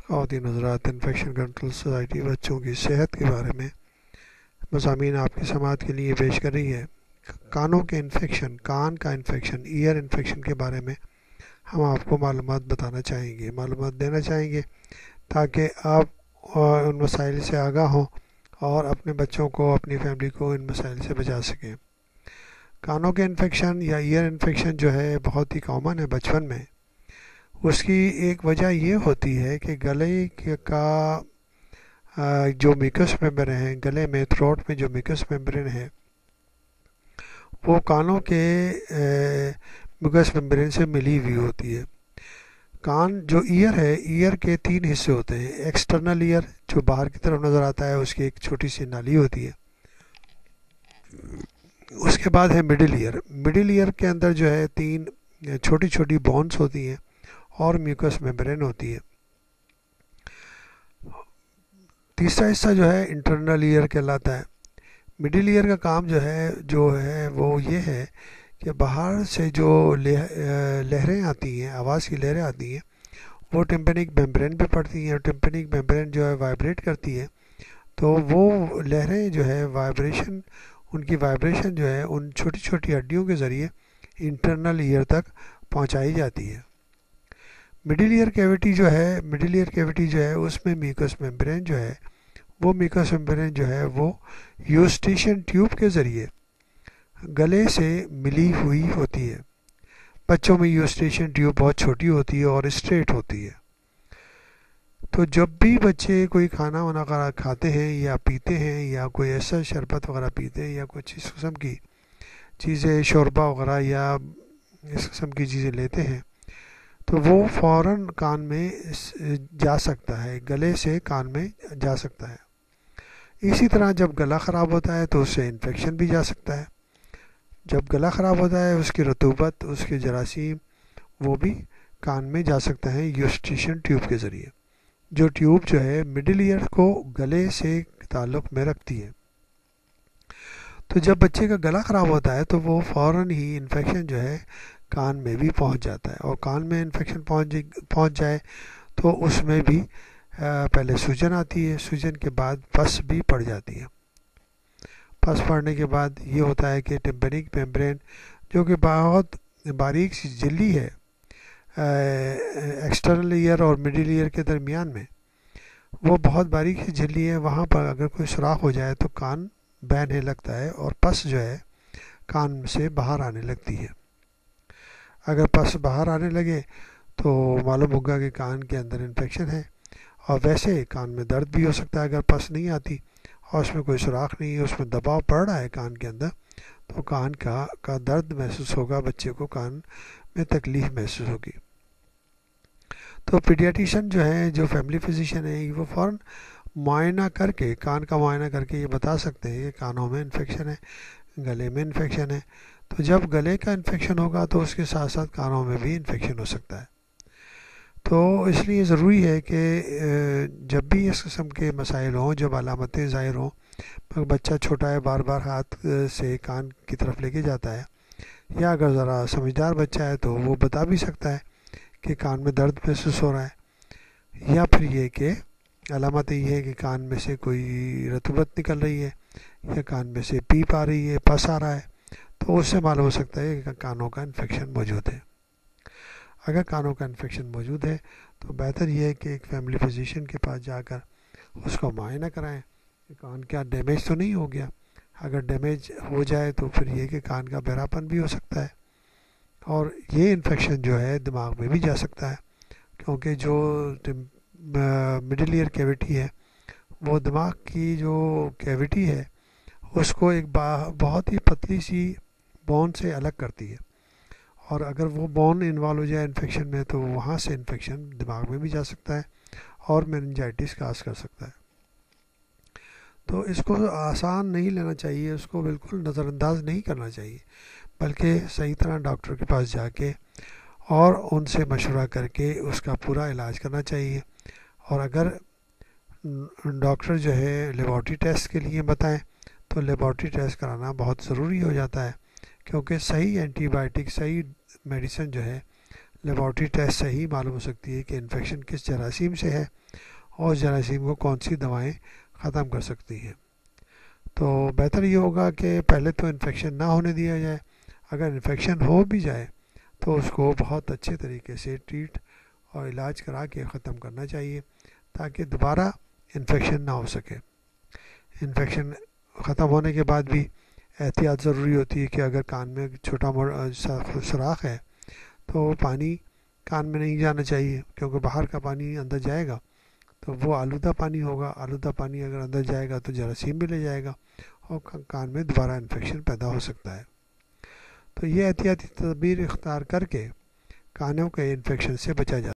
خواتین حضرات، infection control society بچوں کی صحت کے بارے میں مضامین آپ کی سماعت کے لیے پیش کر رہی ہے۔ کانوں کے انفیکشن، کان کا انفیکشن، ایئر انفیکشن کے بارے میں ہم آپ کو معلومات بتانا چاہیں گے، معلومات دینا چاہیں گے تاکہ آپ ان مسائل سے آگاہ ہوں اور اپنے بچوں کو، اپنی فیملی کو ان مسائل سے بچا سکیں۔ کانوں کے انفیکشن یا ایئر انفیکشن جو ہے بہت ہی کامن ہے بچپن میں۔ اس کی ایک وجہ یہ ہوتی ہے کہ گلے کا جو میوکس ممبرین ہیں، گلے میں، تھروٹ میں جو میوکس ممبرین ہے وہ کانوں کے میوکس ممبرین سے ملی ہوئی ہوتی ہے۔ کان جو ایئر ہے، ایئر کے 3 حصے ہوتے ہیں۔ ایکسٹرنل ایئر جو باہر کی طرف نظر آتا ہے، اس کی ایک چھوٹی سی نالی ہوتی ہے۔ اس کے بعد ہے مڈل ایئر۔ مڈل ایئر کے اندر جو ہے 3 چھوٹی چھوٹی بونس ہوتی ہیں اور میوکس ممبرین ہوتی ہے۔ تیسرا حصہ جو ہے انٹرنل ایئر کہلاتا ہے۔ مڈل ایئر کا کام جو ہے وہ یہ ہے کہ باہر سے جو لہریں آتی ہیں، آواز کی لہریں آتی ہیں، وہ ٹمپینک ممبرین پہ پڑتی ہیں، اور ٹمپینک ممبرین جو ہے وائبریٹ کرتی ہے، تو وہ لہریں جو ہے وائبریشن، ان کی وائبریشن جو ہے ان چھوٹی چھوٹی ہڈیوں کے ذریعے انٹرنل ایئر تک پہنچائی جاتی ہے۔ مڈل ایئر کیویٹی جو ہے اس میں میوکس ممبرین جو ہے وہ یوسٹیشن ٹیوب کے ذریعے گلے سے ملی ہوئی ہوتی ہے۔ بچوں میں یوسٹیشن ٹیوب بہت چھوٹی ہوتی ہے اور اسٹریٹ ہوتی ہے، تو جب بھی بچے کوئی کھانا وانا کھاتے ہیں یا پیتے ہیں یا کوئی ایسا شربت وغیرہ پیتے ہیں یا کچھ اس قسم کی چیزیں، شوربہ وغیرہ یا اس قسم کی چیزیں لیتے ہیں، تو وہ فوراً کان میں جا سکتا ہے، گلے سے کان میں جا سکتا ہے۔ اسی طرح جب گلا خراب ہوتا ہے تو اس سے انفیکشن بھی جا سکتا ہے۔ جب گلا خراب ہوتا ہے، اس کی رطوبت، اس کے جراثیم، وہ بھی کان میں جا سکتا ہے یوسٹیشن ٹیوب کے ذریعے، جو ٹیوب جو ہے مڈل ایئر کو گلے سے تعلق میں رکھتی ہے۔ تو جب بچے کا گلا خراب ہوتا ہے تو وہ فوراً ہی انفیکشن جو ہے کان میں بھی پہنچ جاتا ہے، اور کان میں انفیکشن پہنچ جائے تو اس میں بھی پہلے سوجن آتی ہے، سوجن کے بعد پس بھی پڑ جاتی ہے۔ پس پڑنے کے بعد یہ ہوتا ہے کہ ٹمپینک ممبرین جو کہ بہت باریک سی جھلی ہے ایکسٹرنل ایئر اور مڈل ایئر کے درمیان میں، وہ بہت باریک سی جھلی ہے، وہاں پر اگر کوئی سوراخ ہو جائے تو کان بہنے لگتا ہے اور پس جو ہے کان سے باہر آنے لگتی ہے۔ اگر پس باہر آنے لگے تو معلوم ہوگا کہ کان کے اندر انفیکشن ہے، اور ویسے کان میں درد بھی ہو سکتا ہے۔ اگر پس نہیں آتی اور اس میں کوئی سوراخ نہیں ہے، اس میں دباؤ پڑ رہا ہے کان کے اندر، تو کان کا درد محسوس ہوگا، بچے کو کان میں تکلیف محسوس ہوگی۔ تو پیڈیاٹیشن جو ہے، جو فیملی فزیشین ہے، وہ فوراً معائنہ کر کے، کان کا معائنہ کر کے یہ بتا سکتے ہیں کہ کانوں میں انفیکشن ہے، گلے میں انفیکشن ہے۔ تو جب گلے کا انفیکشن ہوگا تو اس کے ساتھ ساتھ کانوں میں بھی انفیکشن ہو سکتا ہے۔ تو اس لیے ضروری ہے کہ جب بھی اس قسم کے مسائل ہوں، جب علامتیں ظاہر ہوں، بچہ چھوٹا ہے، بار بار ہاتھ سے کان کی طرف لے کے جاتا ہے، یا اگر ذرا سمجھدار بچہ ہے تو وہ بتا بھی سکتا ہے کہ کان میں درد محسوس ہو رہا ہے، یا پھر یہ کہ علامت یہ ہے کہ کان میں سے کوئی رطوبت نکل رہی ہے، یا کان میں سے پیپ آ رہی ہے، پس آ رہا ہے، تو اس سے معلوم ہو سکتا ہے کہ کانوں کا انفیکشن موجود ہے۔ اگر کانوں کا انفیکشن موجود ہے تو بہتر یہ ہے کہ ایک فیملی فزیشین کے پاس جا کر اس کو معائنہ کرائیں کہ کان کیا ڈیمیج تو نہیں ہو گیا۔ اگر ڈیمیج ہو جائے تو پھر یہ کہ کان کا بہراپن بھی ہو سکتا ہے، اور یہ انفیکشن جو ہے دماغ میں بھی جا سکتا ہے، کیونکہ جو مڈل ایئر کیویٹی ہے وہ دماغ کی جو کیویٹی ہے اس کو ایک بہت ہی پتلی سی بون سے الگ کرتی ہے، اور اگر وہ بون انوالو ہو جائے انفیکشن میں تو وہاں سے انفیکشن دماغ میں بھی جا سکتا ہے اور میننجائٹس کاز کر سکتا ہے۔ تو اس کو آسان نہیں لینا چاہیے، اس کو بالکل نظر انداز نہیں کرنا چاہیے، بلکہ صحیح طرح ڈاکٹر کے پاس جا کے اور ان سے مشورہ کر کے اس کا پورا علاج کرنا چاہیے۔ اور اگر ڈاکٹر جو ہے لیبارٹری ٹیسٹ کے لیے بتائیں تو لیبارٹری ٹیسٹ کرانا بہت ضروری ہو جاتا ہے، کیونکہ صحیح اینٹی بائیوٹک، صحیح میڈیسن جو ہے لیبارٹری ٹیسٹ سے ہی معلوم ہو سکتی ہے کہ انفیکشن کس جراثیم سے ہے اور اس جراثیم کو کون سی دوائیں ختم کر سکتی ہیں۔ تو بہتر یہ ہوگا کہ پہلے تو انفیکشن نہ ہونے دیا جائے، اگر انفیکشن ہو بھی جائے تو اس کو بہت اچھے طریقے سے ٹریٹ اور علاج کرا کے ختم کرنا چاہیے تاکہ دوبارہ انفیکشن نہ ہو سکے۔ انفیکشن ختم ہونے کے بعد بھی احتیاط ضروری ہوتی ہے کہ اگر کان میں چھوٹا سوراخ ہے تو پانی کان میں نہیں جانا چاہیے، کیونکہ باہر کا پانی اندر جائے گا تو وہ آلودہ پانی ہوگا، آلودہ پانی اگر اندر جائے گا تو جراثیم بھی لے جائے گا اور کان میں دوبارہ انفیکشن پیدا ہو سکتا ہے۔ تو یہ احتیاطی تدابیر اختیار کر کے کانوں کے انفیکشن سے بچا جاتا ہے۔